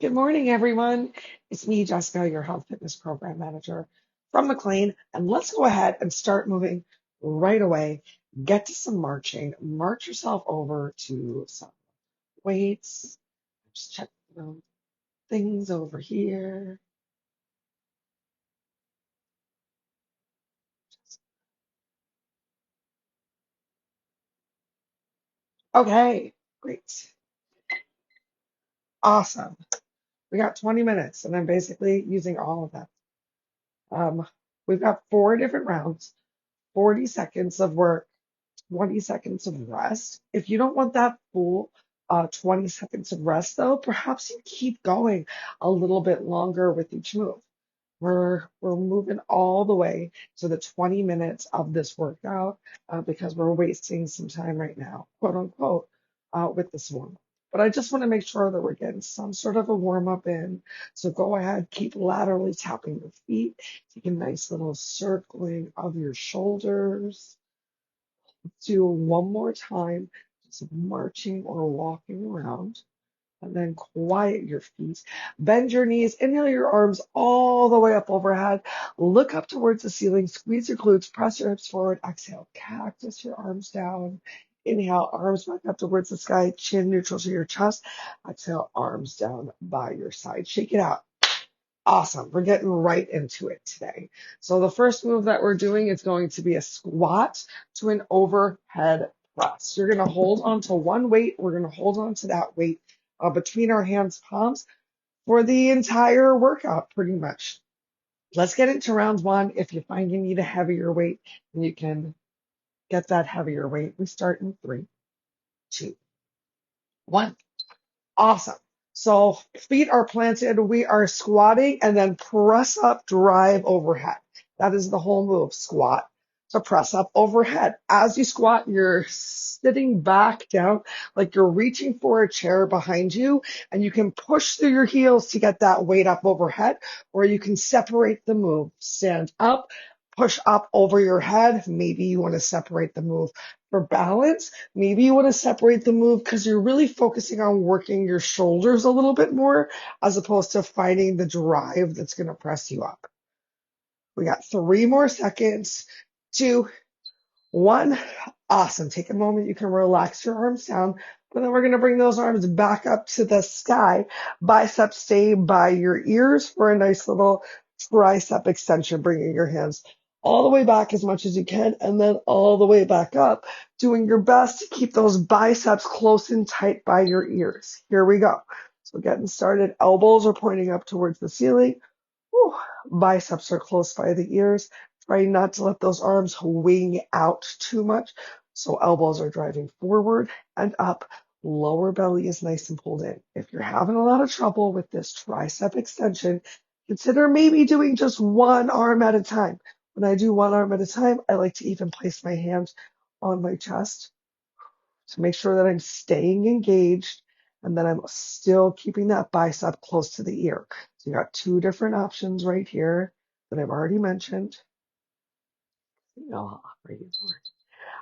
Good morning, everyone. It's me, Jessica, your health fitness program manager from McLean. And let's go ahead and start moving right away. Get to some marching. March yourself over to some weights. Just check things over here. Okay, great. Awesome. We got 20 minutes, and I'm basically using all of that. We've got 4 different rounds, 40 seconds of work, 20 seconds of rest. If you don't want that full 20 seconds of rest, though, perhaps you keep going a little bit longer with each move. We're moving all the way to the 20 minutes of this workout because we're wasting some time right now, quote unquote, with this warm up. But I just want to make sure that we're getting some sort of a warm up in. So go ahead, keep laterally tapping your feet, take a nice little circling of your shoulders. Do one more time, just marching or walking around, and then quiet your feet. Bend your knees, inhale your arms all the way up overhead. Look up towards the ceiling, squeeze your glutes, press your hips forward. Exhale, cactus your arms down. Inhale, arms back up towards the sky, chin neutral to your chest. Exhale, arms down by your side. Shake it out. Awesome. We're getting right into it today. So the first move that we're doing is going to be a squat to an overhead press. You're going to hold on to one weight. We're going to hold on to that weight between our hands, palms for the entire workout, pretty much. Let's get into round one. If you find you need a heavier weight, then you can get that heavier weight. We start in 3, 2, 1. Awesome. So feet are planted. We are squatting and then press up, drive overhead. That is the whole move. Squat to press up overhead. As you squat, you're sitting back down like you're reaching for a chair behind you, and you can push through your heels to get that weight up overhead, or you can separate the move. Stand up, push up over your head. Maybe you want to separate the move for balance. Maybe you want to separate the move because you're really focusing on working your shoulders a little bit more as opposed to finding the drive that's going to press you up. We got 3 more seconds. 2, 1. Awesome. Take a moment. You can relax your arms down, but then we're going to bring those arms back up to the sky. Biceps stay by your ears for a nice little tricep extension, bringing your hands all the way back as much as you can, and then all the way back up, doing your best to keep those biceps close and tight by your ears. Here we go. So getting started, elbows are pointing up towards the ceiling. Whew. Biceps are close by the ears. Try not to let those arms wing out too much. So elbows are driving forward and up. Lower belly is nice and pulled in. If you're having a lot of trouble with this tricep extension, consider maybe doing just one arm at a time. When I do one arm at a time, I like to even place my hands on my chest to make sure that I'm staying engaged and that I'm still keeping that bicep close to the ear. So you got 2 different options right here that I've already mentioned. Oh,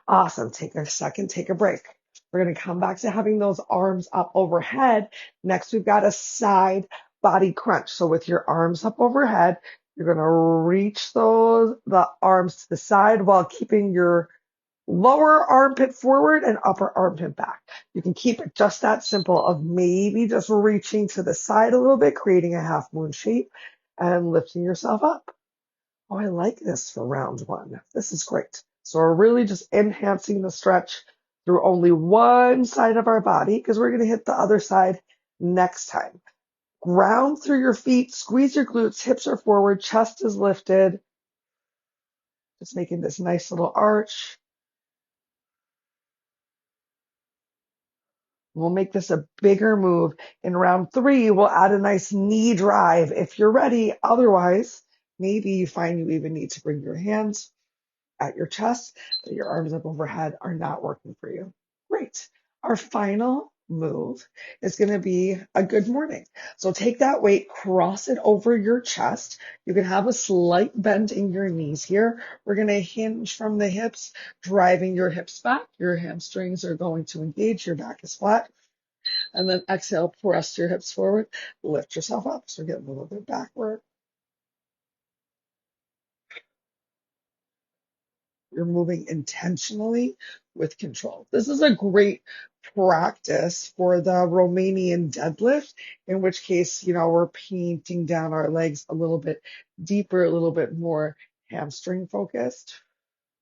awesome. Take a second, take a break. We're going to come back to having those arms up overhead. Next, we've got a side body crunch. So with your arms up overhead, you're going to reach the arms to the side while keeping your lower armpit forward and upper armpit back. You can keep it just that simple of maybe just reaching to the side a little bit, creating a half moon shape and lifting yourself up. Oh, I like this for round 1. This is great. So we're really just enhancing the stretch through only one side of our body because we're going to hit the other side next time. Ground through your feet, squeeze your glutes, hips are forward, chest is lifted. Just making this nice little arch. We'll make this a bigger move. In round 3, we'll add a nice knee drive if you're ready. Otherwise, maybe you find you even need to bring your hands at your chest, that your arms up overhead are not working for you. Great. Our final move is going to be a good morning. So take that weight, cross it over your chest. You can have a slight bend in your knees here. We're going to hinge from the hips, driving your hips back. Your hamstrings are going to engage. Your back is flat. And then exhale, press your hips forward, lift yourself up. So get a little bit backward. You're moving intentionally with control. This is a great practice for the Romanian deadlift, in which case, we're painting down our legs a little bit deeper, a little bit more hamstring focused.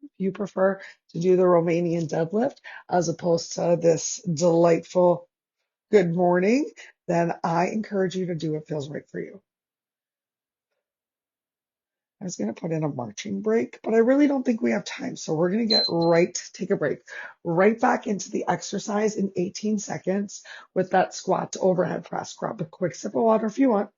If you prefer to do the Romanian deadlift as opposed to this delightful good morning, then I encourage you to do what feels right for you. I was going to put in a marching break, but I really don't think we have time. So we're going to take a break, right back into the exercise in 18 seconds with that squat to overhead press. Grab a quick sip of water if you want.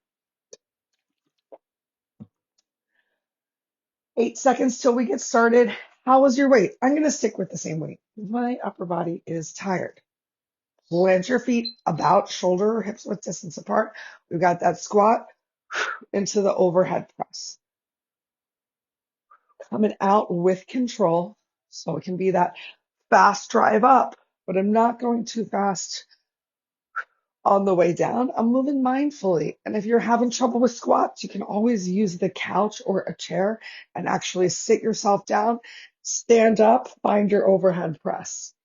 8 seconds till we get started. How was your weight? I'm going to stick with the same weight. My upper body is tired. Plant your feet about shoulder or hips width distance apart. We've got that squat into the overhead press. Coming out with control. So it can be that fast drive up, but I'm not going too fast on the way down. I'm moving mindfully. And if you're having trouble with squats, you can always use the couch or a chair and actually sit yourself down, stand up, find your overhead press.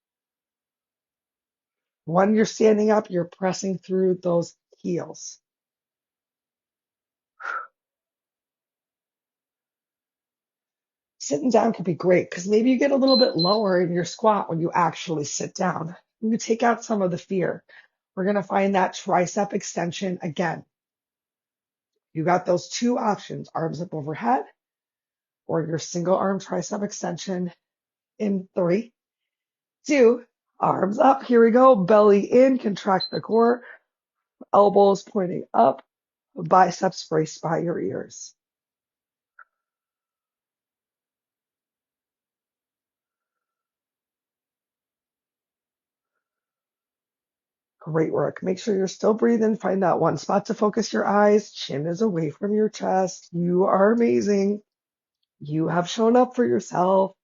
When you're standing up, you're pressing through those heels. Sitting down could be great because maybe you get a little bit lower in your squat when you actually sit down. You take out some of the fear. We're going to find that tricep extension again. You got those two options, arms up overhead or your single arm tricep extension in 3, 2, arms up. Here we go. Belly in, contract the core, elbows pointing up, biceps braced by your ears. Great work. Make sure you're still breathing. Find that one spot to focus your eyes. Chin is away from your chest. You are amazing. You have shown up for yourself.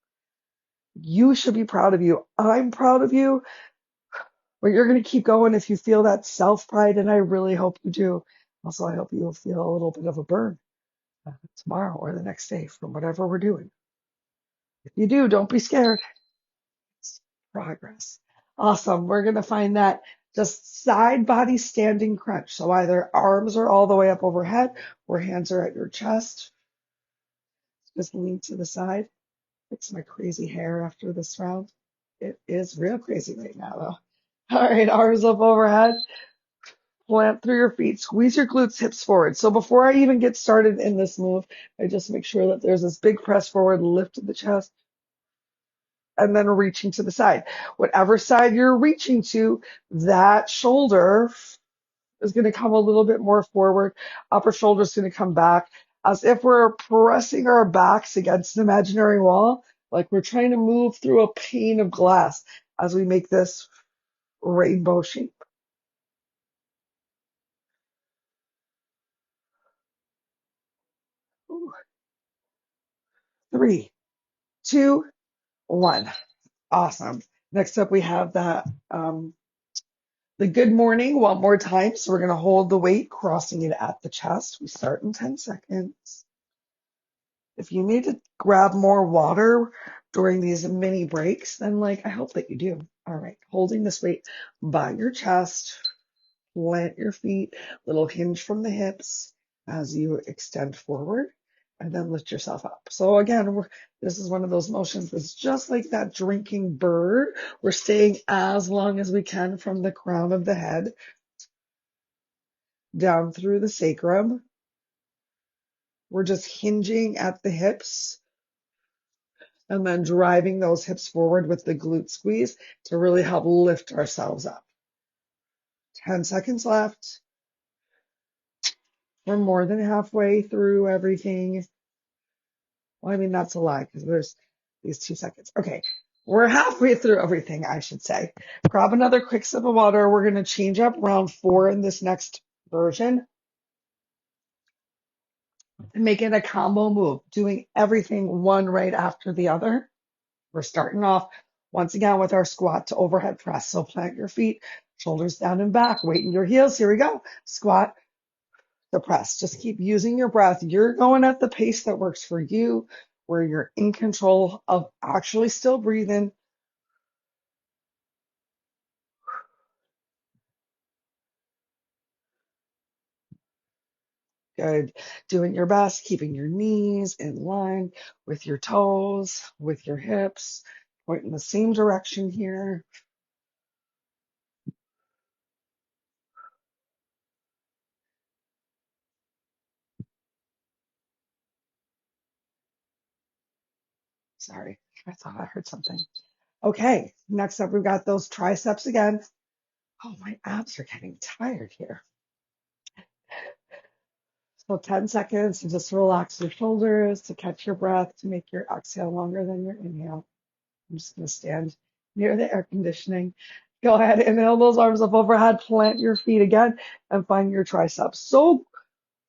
You should be proud of you. I'm proud of you. But you're going to keep going if you feel that self-pride, and I really hope you do. Also, I hope you'll feel a little bit of a burn tomorrow or the next day from whatever we're doing. If you do, don't be scared. It's progress. Awesome. We're going to find that just side body standing crunch. So either arms are all the way up overhead or hands are at your chest. Just lean to the side. Fix my crazy hair after this round. It is real crazy right now, though. All right, arms up overhead. Plant through your feet. Squeeze your glutes, hips forward. So before I even get started in this move, I just make sure that there's this big press forward, lift to the chest, and then reaching to the side. Whatever side you're reaching to, that shoulder is going to come a little bit more forward. Upper shoulder is going to come back as if we're pressing our backs against an imaginary wall, like we're trying to move through a pane of glass as we make this rainbow shape. 3, 2, 1. Awesome. Next up, we have the good morning one more time. So we're going to hold the weight, crossing it at the chest. We start in 10 seconds. If you need to grab more water during these mini breaks, then I hope that you do. All right. Holding this weight by your chest, plant your feet, little hinge from the hips as you extend forward. And then lift yourself up. So again, this is one of those motions that's just like that drinking bird. We're staying as long as we can from the crown of the head down through the sacrum. We're just hinging at the hips and then driving those hips forward with the glute squeeze to really help lift ourselves up. 10 seconds left. We're more than halfway through everything. Well, I mean, that's a lie because there's these 2 seconds. Okay, we're halfway through everything, I should say. Grab another quick sip of water. We're going to change up round 4 in this next version and make it a combo move, doing everything one right after the other. We're starting off once again with our squat to overhead press. So plant your feet, Shoulders down and back, weight in your heels. Here we go. Squat to press. Just keep using your breath. You're going at the pace that works for you, where you're in control of actually still breathing. Good. Doing your best, keeping your knees in line with your toes, with your hips, pointing the same direction here. Sorry, I thought I heard something. Okay, next up, we've got those triceps again. Oh, my abs are getting tired here. So 10 seconds to just relax your shoulders, to catch your breath, to make your exhale longer than your inhale. I'm just going to stand near the air conditioning. Go ahead, inhale those arms up overhead, plant your feet again, and find your triceps.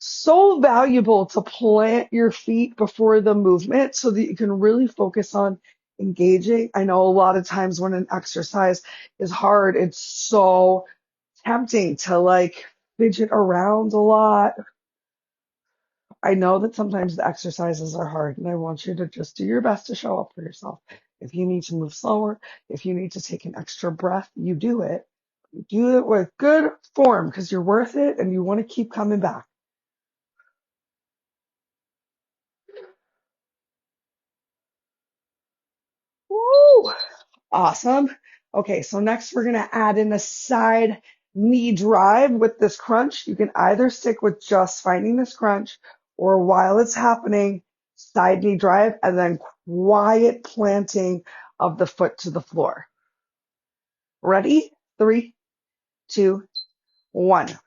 So valuable to plant your feet before the movement so that you can really focus on engaging. I know a lot of times when an exercise is hard, it's so tempting to like fidget around a lot. I know that sometimes the exercises are hard, and I want you to just do your best to show up for yourself. If you need to move slower, if you need to take an extra breath, you do it. You do it with good form because you're worth it and you want to keep coming back. Woo! Awesome. Okay, so next we're going to add in a side knee drive with this crunch. You can either stick with just finding this crunch or while it's happening, side knee drive and then quiet planting of the foot to the floor. Ready? 3, 2, 1. So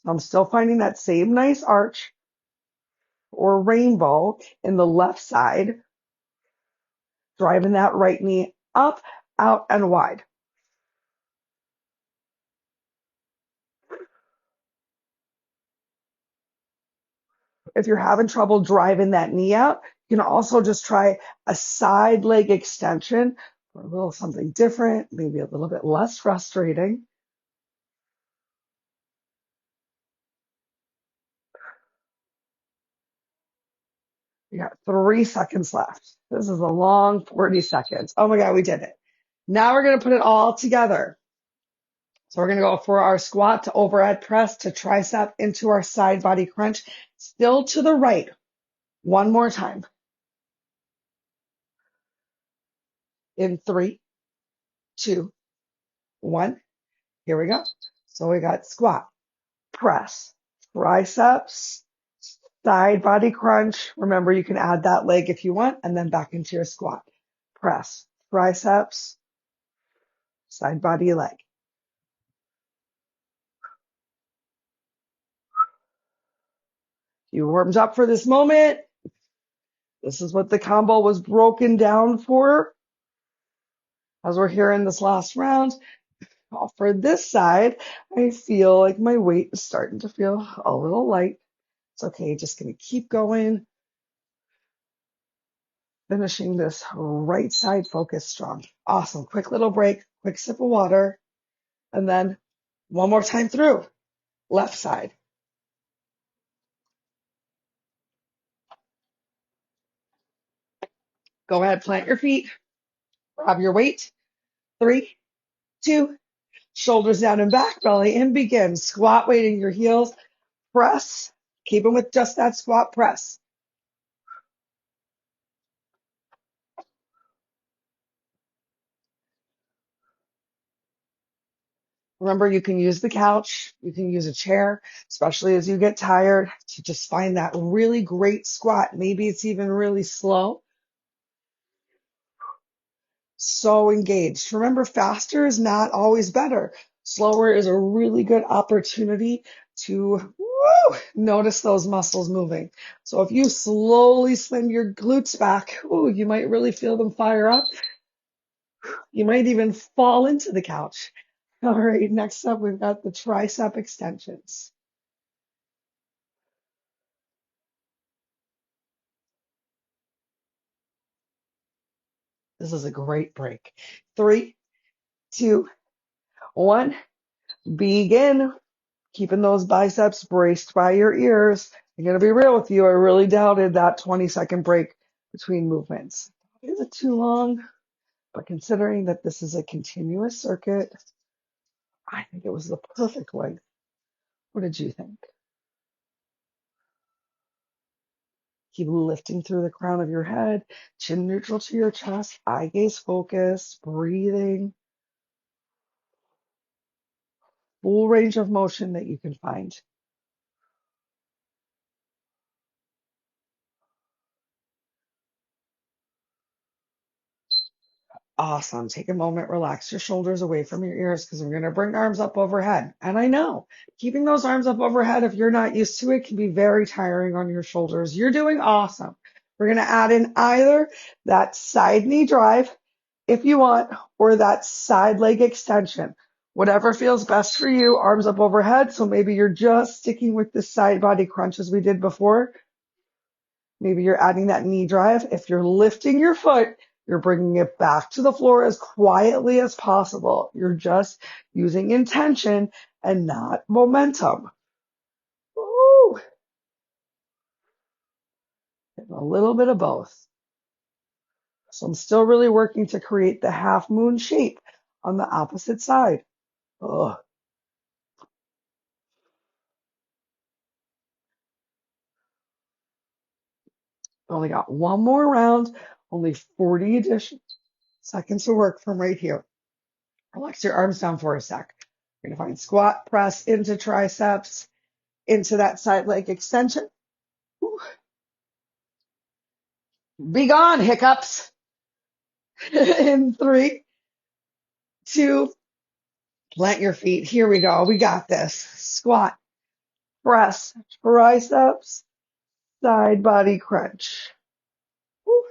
I'm still finding that same nice arch or rainbow in the left side, driving that right knee up, out, and wide. If you're having trouble driving that knee out, you can also just try a side leg extension for a little something different, maybe a little bit less frustrating. We got 3 seconds left. This is a long 40 seconds. Oh my God, we did it. Now we're going to put it all together. So we're going to go for our squat to overhead press to tricep into our side body crunch, still to the right. One more time. In 3, 2, 1. Here we go. So we got squat, press, triceps, side body crunch. Remember, you can add that leg if you want, and then back into your squat. Press, triceps, side body leg. You warmed up for this moment. This is what the combo was broken down for as we're here in this last round. For this side, I feel like my weight is starting to feel a little light. It's okay, just gonna keep going, finishing this right side focus strong. Awesome. Quick little break, quick sip of water, and then one more time through. Left side. Go ahead, plant your feet, grab your weight. 3, 2, shoulders down and back, belly in, begin. Squat weight in your heels, press. Keep them with just that squat press. Remember, you can use the couch, you can use a chair, especially as you get tired, to just find that really great squat. Maybe it's even really slow. So engaged. Remember, faster is not always better. Slower is a really good opportunity to notice those muscles moving. So if you slowly slim your glutes back, you might really feel them fire up. You might even fall into the couch. All right, next up, we've got the tricep extensions. This is a great break. 3, 2, One, begin. Keeping those biceps braced by your ears. I'm going to be real with you. I really doubted that 20-second break between movements. Is it too long? But considering that this is a continuous circuit, I think it was the perfect length. What did you think? Keep lifting through the crown of your head, chin neutral to your chest, eye gaze focused, breathing, full range of motion that you can find. Awesome. Take a moment, relax your shoulders away from your ears because we're going to bring arms up overhead. And I know keeping those arms up overhead, if you're not used to it, can be very tiring on your shoulders. You're doing awesome. We're going to add in either that side knee drive, if you want, or that side leg extension. Whatever feels best for you, arms up overhead. So maybe you're just sticking with the side body crunch as we did before. Maybe you're adding that knee drive. If you're lifting your foot, you're bringing it back to the floor as quietly as possible. You're just using intention and not momentum. Ooh, and a little bit of both. So I'm still really working to create the half moon shape on the opposite side. Ugh. Only got one more round, only 40 additional seconds to work from right here. Relax your arms down for a sec. You're going to find squat, press into triceps, into that side leg extension. Whew. Be gone, hiccups. In 3, 2, plant your feet. Here we go. We got this. Squat, press, triceps, side body crunch. Whew.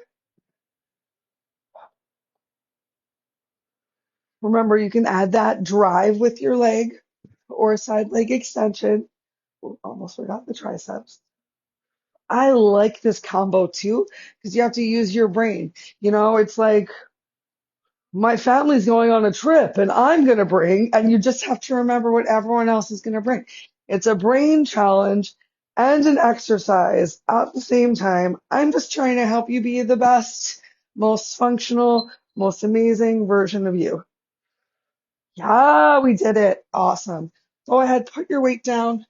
Remember, you can add that drive with your leg or side leg extension. Ooh, almost forgot the triceps. I like this combo too because you have to use your brain. You know, it's like my family's going on a trip and I'm going to bring, and you just have to remember what everyone else is going to bring. It's a brain challenge and an exercise at the same time. I'm just trying to help you be the best, most functional, most amazing version of you. Yeah, we did it. Awesome. Go ahead, put your weight down.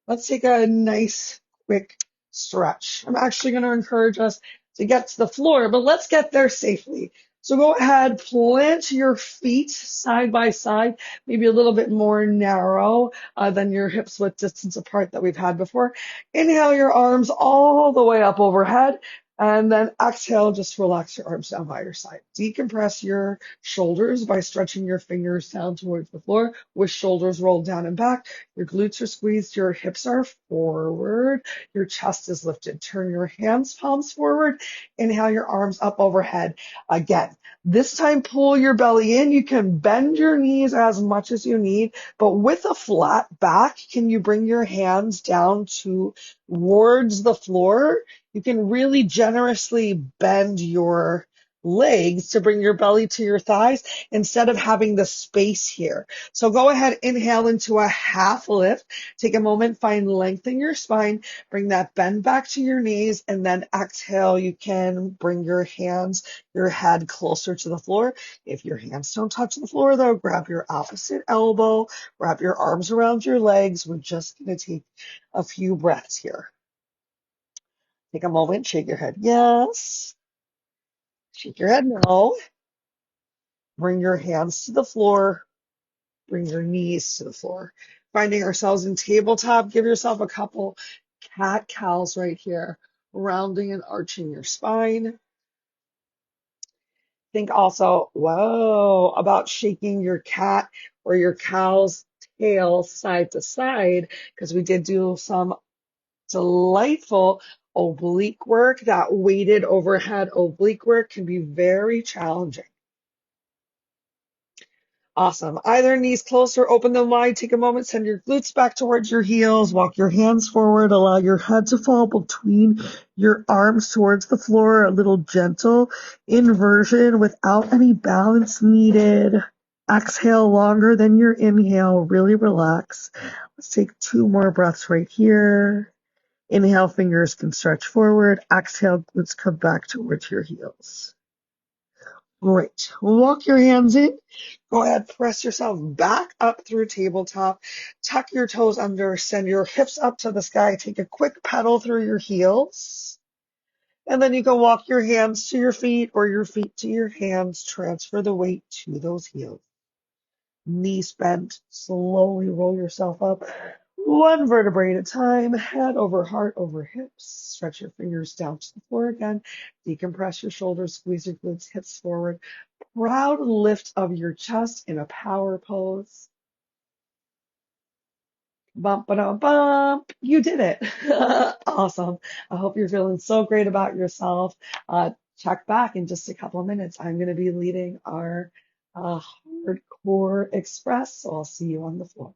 Let's take a nice quick stretch. I'm actually going to encourage us to get to the floor, but let's get there safely. So go ahead, plant your feet side by side, maybe a little bit more narrow than your hips width distance apart that we've had before. Inhale your arms all the way up overhead. And then exhale, just relax your arms down by your side. Decompress your shoulders by stretching your fingers down towards the floor with shoulders rolled down and back. Your glutes are squeezed, your hips are forward, your chest is lifted. Turn your hands, palms forward. Inhale your arms up overhead. Again, this time pull your belly in. You can bend your knees as much as you need, but with a flat back, can you bring your hands down towards the floor? You can really generously bend your legs to bring your belly to your thighs instead of having the space here. So go ahead, inhale into a half lift. Take a moment, find length in your spine, bring that bend back to your knees, and then exhale. You can bring your hands, your head closer to the floor. If your hands don't touch the floor though, grab your opposite elbow, wrap your arms around your legs. We're just going to take a few breaths here. Take a moment, shake your head. Yes. Shake your head no. Bring your hands to the floor. Bring your knees to the floor. Finding ourselves in tabletop, give yourself a couple cat cows right here, rounding and arching your spine. Think also, whoa, about shaking your cat or your cow's tail side to side, because we did do some delightful oblique work. That weighted overhead oblique work can be very challenging. Awesome. Either knees closer, open them wide, take a moment, send your glutes back towards your heels, walk your hands forward, allow your head to fall between your arms towards the floor, a little gentle inversion without any balance needed. Exhale longer than your inhale. Really relax. Let's take 2 more breaths right here. Inhale, fingers can stretch forward. Exhale, glutes come back towards your heels. Great. Walk your hands in. Go ahead, press yourself back up through tabletop. Tuck your toes under, send your hips up to the sky. Take a quick pedal through your heels. And then you can walk your hands to your feet or your feet to your hands. Transfer the weight to those heels. Knees bent. Slowly roll yourself up. One vertebrae at a time. Head over heart over hips. Stretch your fingers down to the floor again. Decompress your shoulders. Squeeze your glutes, hips forward. Proud lift of your chest in a power pose. Bump, ba bump. You did it. Awesome. I hope you're feeling so great about yourself. Check back in just a couple of minutes. I'm going to be leading our hardcore express, so I'll see you on the floor.